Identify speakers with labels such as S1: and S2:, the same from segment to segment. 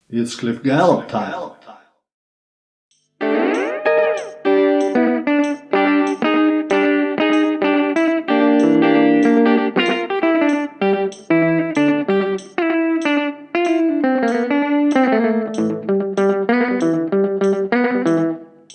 S1: It's Cliff Gallup time.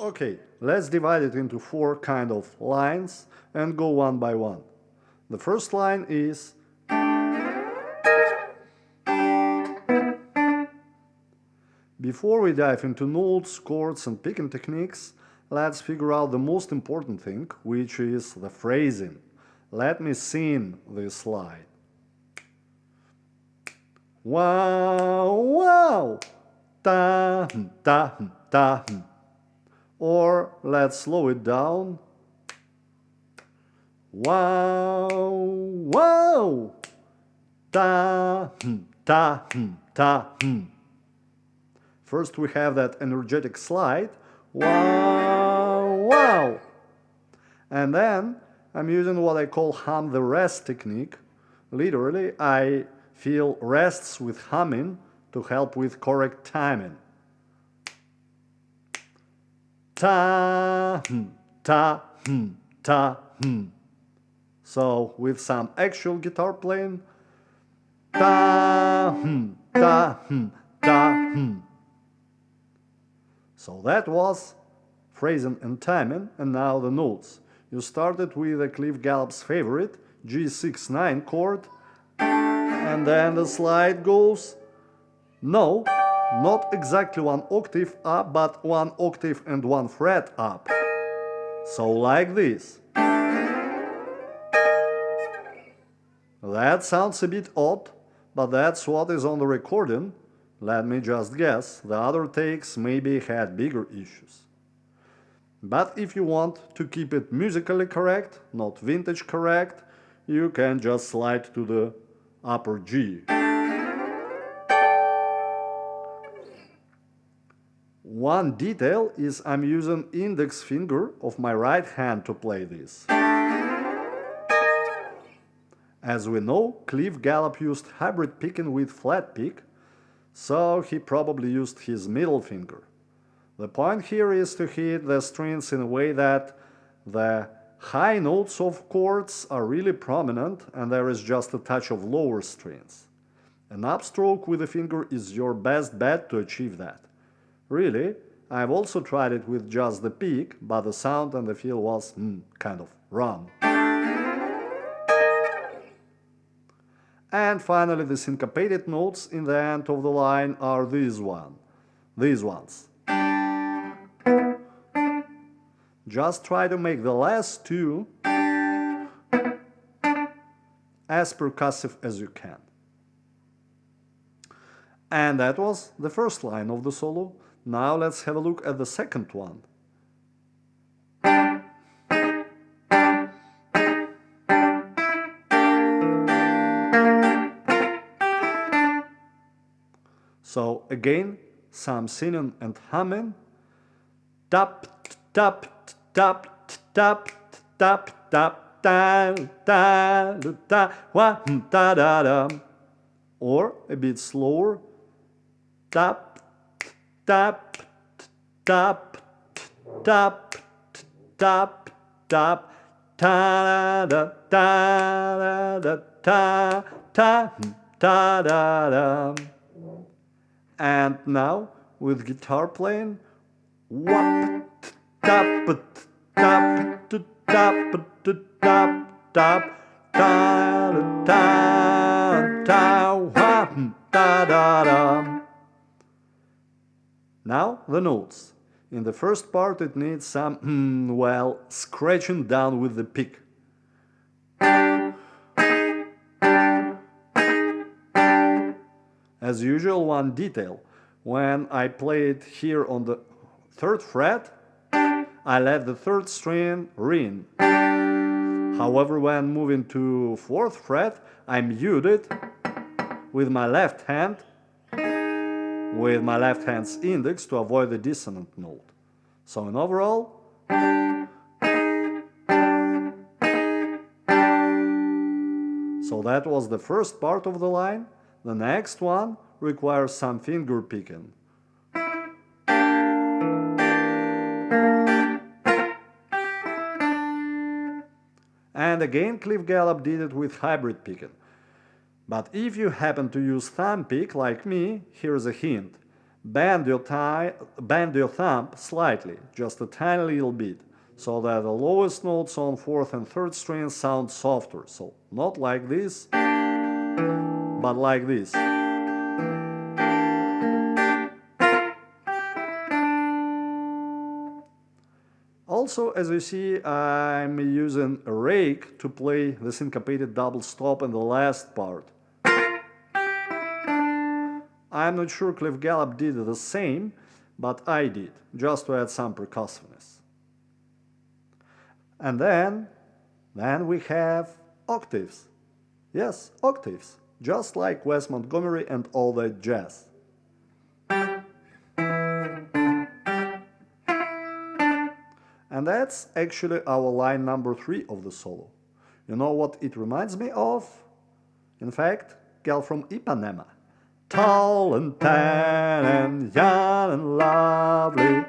S1: Okay, let's divide it into four kind of lines and go one by one. The first line is before we dive into notes, chords, and picking techniques, let's figure out the most important thing, which is the phrasing. Let me sing this line. Wow, wow, ta, ta, ta. Or let's slow it down. Wow, wow, ta, ta, ta. First we have that energetic slide. Wow, wow. And then I'm using what I call hum the rest technique. Literally, I fill rests with humming to help with correct timing. Ta, ta, ta. So with some actual guitar playing, ta, ta, ta. So that was phrasing and timing, and now the notes. You started with a Cliff Gallup's favorite, G6-9 chord, and then the slide goes, no, not exactly one octave up, but one octave and one fret up. So like this. That sounds a bit odd, but that's what is on the recording. Let me just guess, the other takes maybe had bigger issues. But if you want to keep it musically correct, not vintage correct, you can just slide to the upper G. One detail is I'm using index finger of my right hand to play this. As we know, Cliff Gallup used hybrid picking with flat pick, so he probably used his middle finger. The point here is to hit the strings in a way that the high notes of chords are really prominent and there is just a touch of lower strings. An upstroke with the finger is your best bet to achieve that. Really, I've also tried it with just the pick, but the sound and the feel was kind of wrong. And finally, the syncopated notes in the end of the line are these ones. Just try to make the last two as percussive as you can. And that was the first line of the solo. Now let's have a look at the second one. So again, some singing and humming. Tap, tap, tap, tap, tap, tap, ta, ta, ta, wa, ta, da, da. Or a bit slower. Tap, tap, tap, tap, tap, tap, ta, da, da, da, ta, ta, ta, da, da. And now, with guitar playing, wap, tap, tap, tap, tap, tap, tap, ta, ta, ta, wap, ta, da, da. Now, the notes. In the first part, it needs some, scratching down with the pick. As usual, one detail. When I play it here on the 3rd fret, I let the 3rd string ring. However, when moving to 4th fret, I mute it with my left hand, with my left hand's index to avoid the dissonant note. So in overall, so that was the first part of the line. The next one requires some finger picking. And again, Cliff Gallup did it with hybrid picking. But if you happen to use thumb pick like me, here's a hint. Bend your thumb slightly, just a tiny little bit, so that the lowest notes on 4th and 3rd strings sound softer. So not like this, but like this. Also, as you see, I'm using a rake to play the syncopated double stop in the last part. I'm not sure Cliff Gallup did the same, but I did, just to add some percussiveness. And then we have octaves. Yes, octaves, just like Wes Montgomery and all that jazz. And that's actually our line number 3 of the solo. You know what it reminds me of? In fact, Gal from Ipanema. Tall and tan and young and lovely.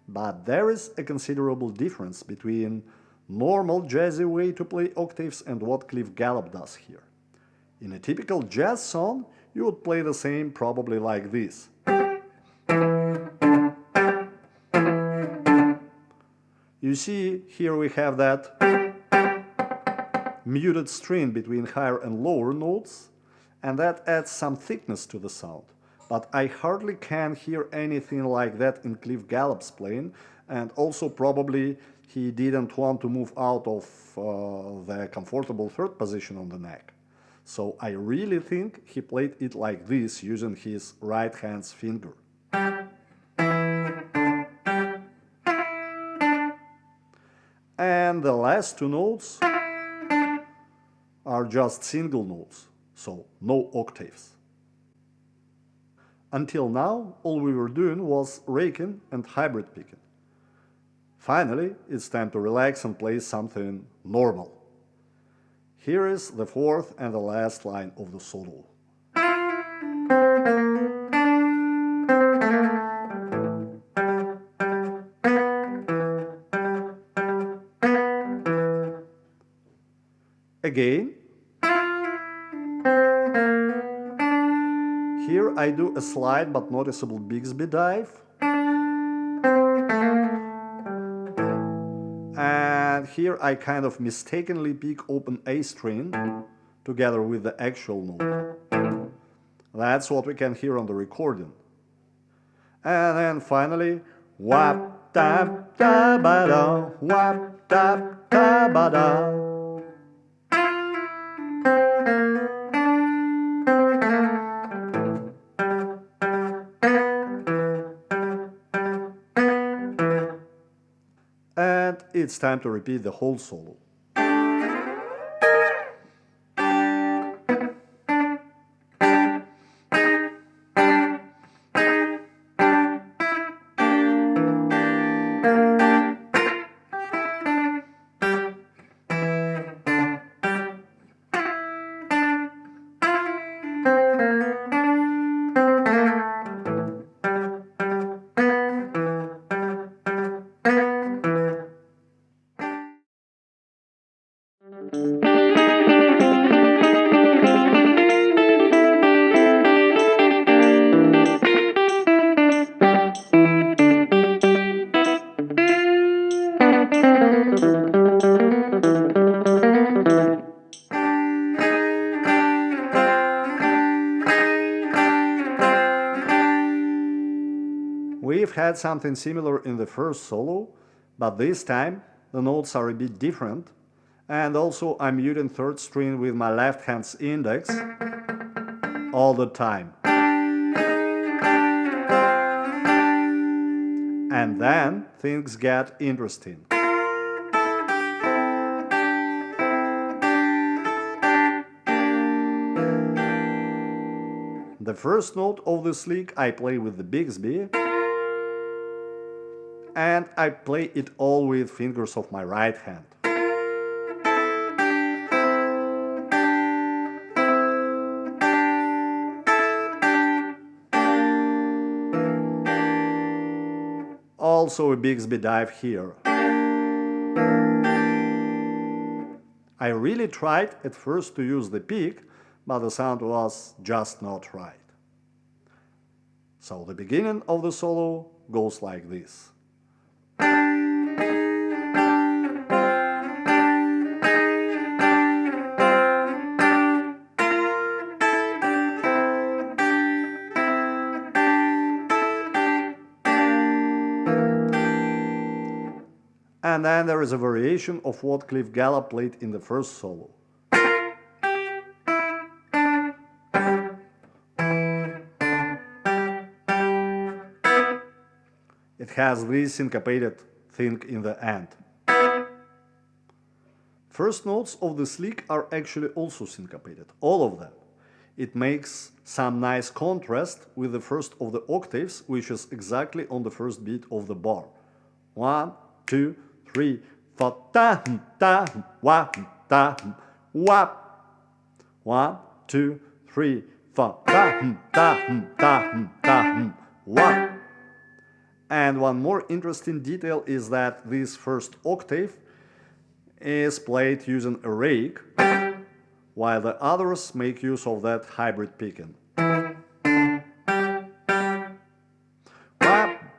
S1: But there is a considerable difference between normal jazzy way to play octaves and what Cliff Gallup does here. In a typical jazz song, you would play the same probably like this. You see, here we have that muted string between higher and lower notes, and that adds some thickness to the sound. But I hardly can hear anything like that in Cliff Gallup's playing, and also probably he didn't want to move out of the comfortable 3rd position on the neck. So I really think he played it like this, using his right hand's finger. And the last 2 notes are just single notes, so no octaves. Until now, all we were doing was raking and hybrid picking. Finally, it's time to relax and play something normal. Here is the 4th and the last line of the solo. Again, here I do a slight but noticeable Bixby dive, and here I kind of mistakenly pick open A string together with the actual note. That's what we can hear on the recording. And then finally, wap tap ta ba da, wap tap ta ba da. And it's time to repeat the whole solo. We've had something similar in the first solo, but this time the notes are a bit different, and also I'm muting 3rd string with my left hand's index all the time. And then things get interesting. The first note of this lick I play with the Bixby, and I play it all with fingers of my right hand. Also a Bixby dive here. I really tried at first to use the pick, but the sound was just not right. So the beginning of the solo goes like this. And then there is a variation of what Cliff Gallup played in the first solo. It has this syncopated thing in the end. First notes of this lick are actually also syncopated, all of them. It makes some nice contrast with the first of the octaves, which is exactly on the first beat of the bar. 1, 2, 3, 4, ta, ta, wa, ta, wa. 1, 2, 3, 4, ta, ta, ta, ta, wa. And one more interesting detail is that this first octave is played using a rake, while the others make use of that hybrid picking. Wap,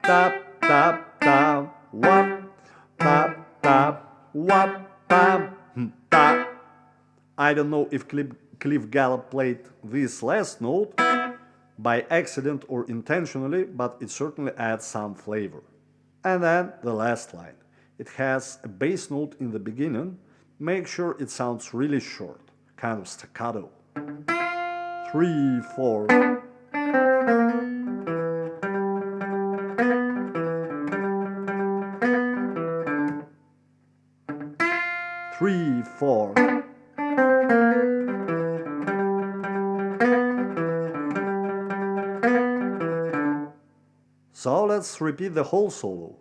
S1: tap, tap, tap, wap, tap, tap, wap, pam, tap. I don't know if Cliff Gallup played this last note by accident or intentionally, but it certainly adds some flavor. And then the last line. It has a bass note in the beginning. Make sure it sounds really short, kind of staccato. 3, 4. 3, 4. So let's repeat the whole solo.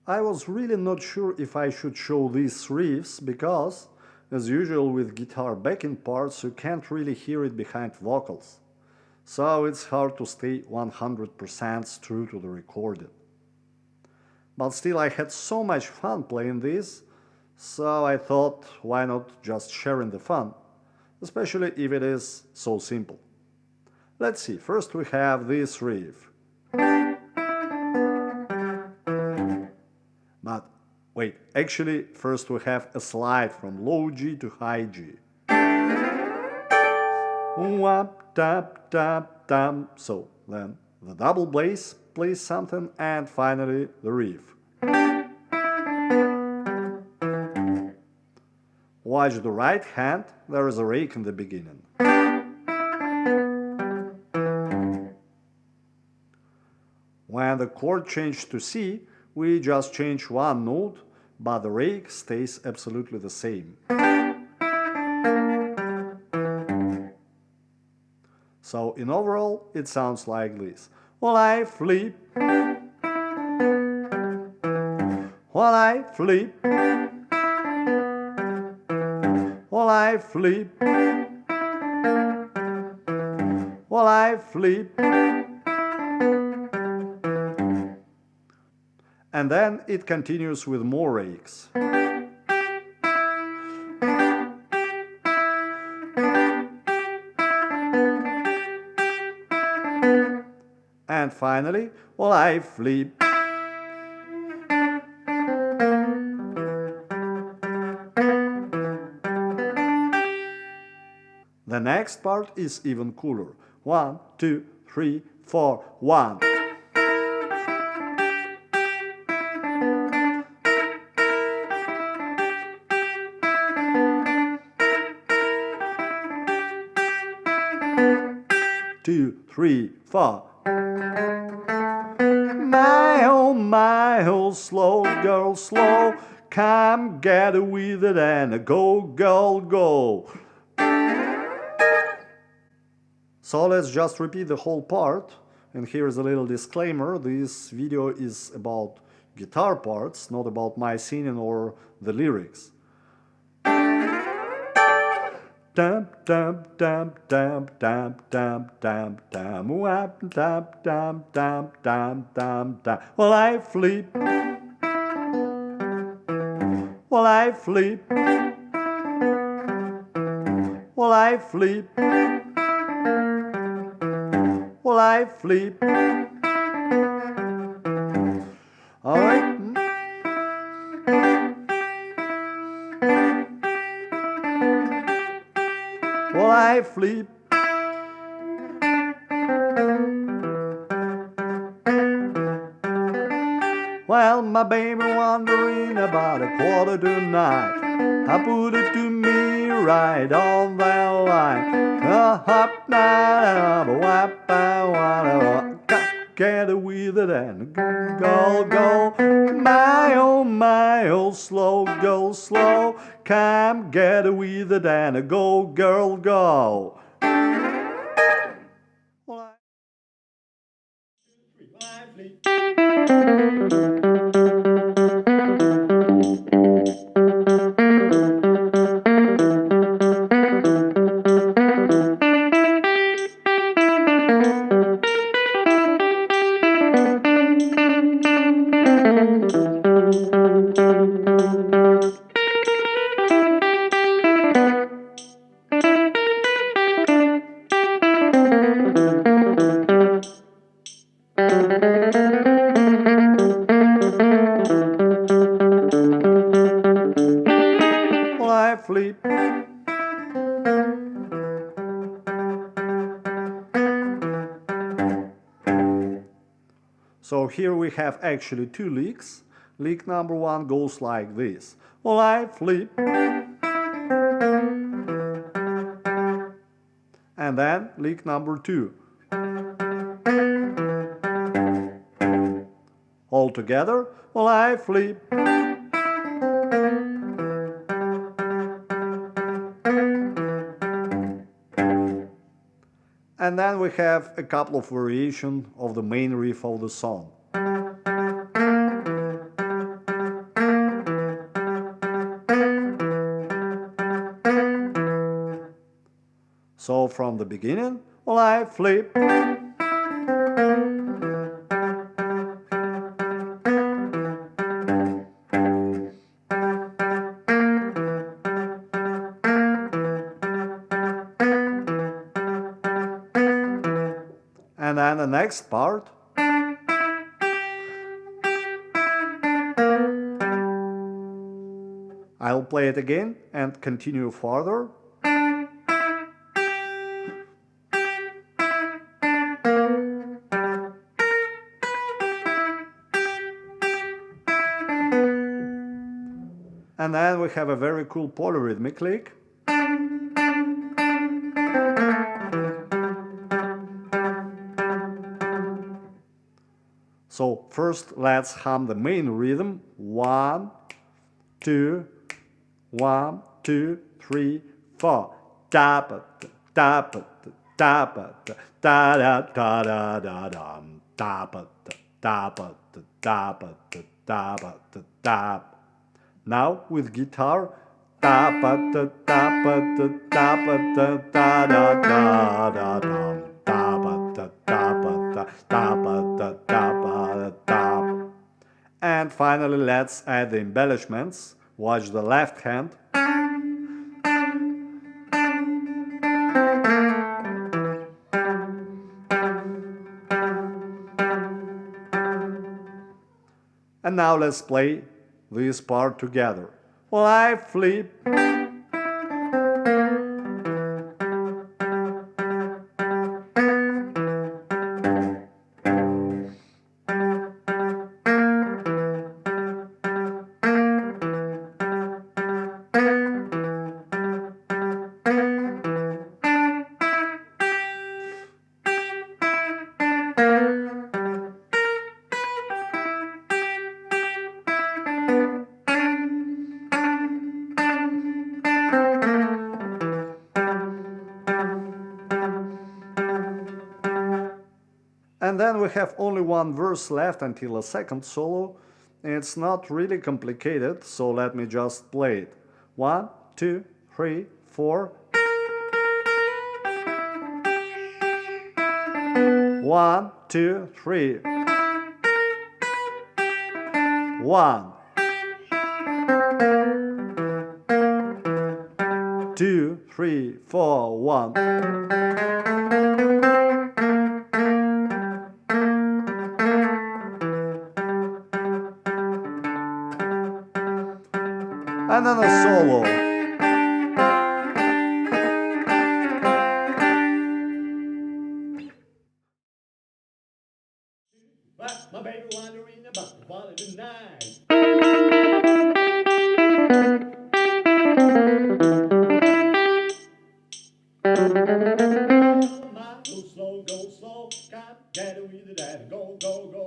S1: I was really not sure if I should show these riffs because, as usual with guitar backing parts, you can't really hear it behind vocals. So it's hard to stay 100% true to the recording. But still I had so much fun playing this, so I thought why not just sharing the fun, especially if it is so simple. Let's see, first we have this riff. But wait, actually first we have a slide from low G to high G. Wap, tap, tap, tam. So then the double bass plays something and finally the riff. Watch the right hand, there is a rake in the beginning. When the chord changed to C, we just change one note, but the rake stays absolutely the same. So in overall, it sounds like this. While I flip, while I flip, while I flip, while I flip. And then it continues with more rakes. And finally, well, I flip. The next part is even cooler. 1, 2, 3, 4, 1. Two, three, four. My oh, slow girl, slow. Come get with it and go, girl, go. So let's just repeat the whole part. And here's a little disclaimer. This video is about guitar parts, not about my singing or the lyrics. Dum dum dum dum dum dum dum dum wap dum dum dum dum dum dum. Well, I flip. Well, I flip. Well, I flip. Well, I flip. All right. Well, I flip. Well, my baby wandering about 8:45. I put it to me right on that line. Hop, get with it and go, go. My oh, slow, go slow. Come get with it and go, girl, go. Flip. So here we have actually two licks. Lick number one goes like this. Well, I flip. And then lick number two. All together, well, I flip. And then we have a couple of variations of the main riff of the song. So from the beginning, well, I flip. And then the next part. I'll play it again and continue further. And then we have a very cool polyrhythmic lick. So first let's hum the main rhythm. 1, 2, 1, 2, 3, 4. Da ba da ba da ba da da da da da da da ba da ba da ba da ba da. Now with guitar. Da ba da da ba da da ba da da da da da da. Da ba da da ba da da ba da da ba da. And Finally, let's add the embellishments. Watch the left hand. And now let's play this part together. Life flip. And then we have only one verse left until a second solo. It's not really complicated, so let me just play it. 1, 2, 3, 4. 1, 2, 3. 1, 2, 3, 4, 1. And then a solo.
S2: My baby wandering about the quality night. Go slow, come get it with that. Go, go, go.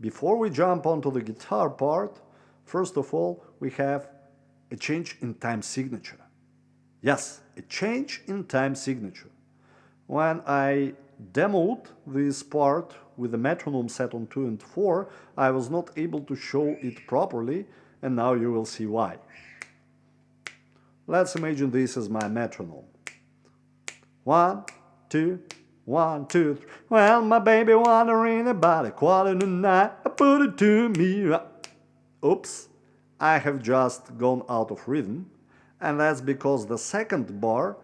S1: Before we jump onto the guitar part, first of all, we have a change in time signature. Yes, a change in time signature. When I demoed this part with the metronome set on 2 and 4, I was not able to show it properly, and now you will see why. Let's imagine this as my metronome. 1, 2, 1, 2, 3. Well, my baby wandering about a quarter to nine. I put it to me. Oops, I have just gone out of rhythm, and that's because the second bar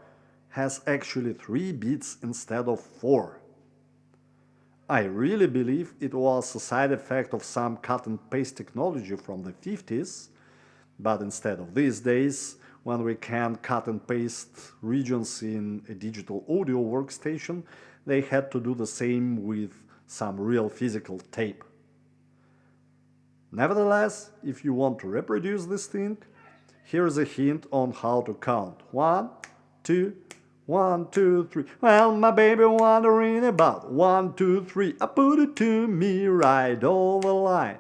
S1: has actually 3 beats instead of 4. I really believe it was a side effect of some cut and paste technology from the 50s, but instead of these days, when we can cut and paste regions in a digital audio workstation, they had to do the same with some real physical tape. Nevertheless, if you want to reproduce this thing, here's a hint on how to count. 1, 2, 1, 2, 3. Well, my baby wandering about. 1, 2, 3. I put it to me right on the line.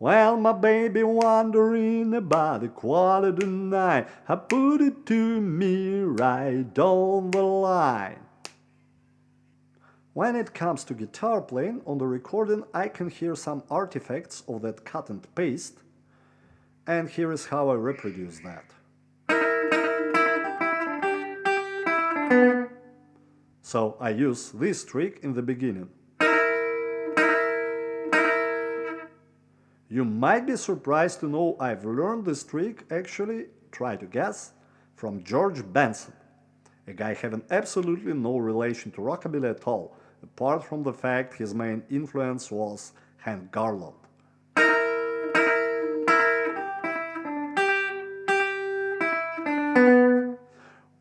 S1: Well, my baby wandering about a quarter to nine. I put it to me right on the line. When it comes to guitar playing, on the recording I can hear some artifacts of that cut and paste, and here is how I reproduce that. So I use this trick in the beginning. You might be surprised to know I've learned this trick, actually, try to guess, from George Benson, a guy having absolutely no relation to rockabilly at all, apart from the fact his main influence was Hank Gallup.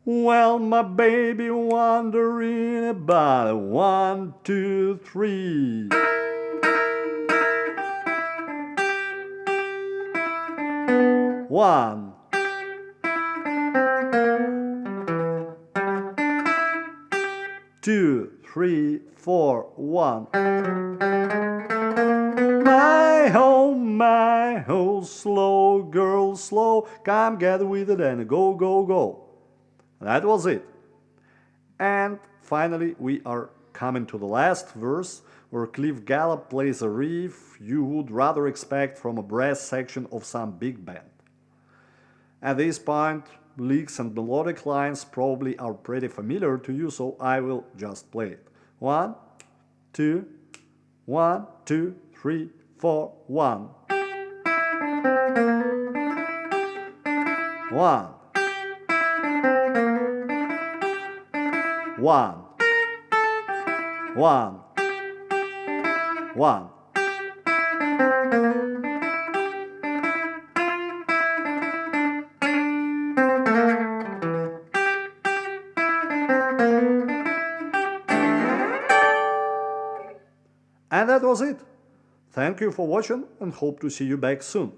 S1: Well, my baby wandering about. 1, 2, 3. 1, 2, 3, 4, 1. My home, slow girl, slow, come get with it and go, go, go. That was it. And finally we are Coming to the last verse, where Cliff Gallup plays a riff you would rather expect from a brass section of some big band. At this point, licks and melodic lines probably are pretty familiar to you, so I will just play it. 1, 2, 1, 2, 3, 4, 1. 1. 1. 1. 1. And that was it. Thank you for watching and hope to see you back soon.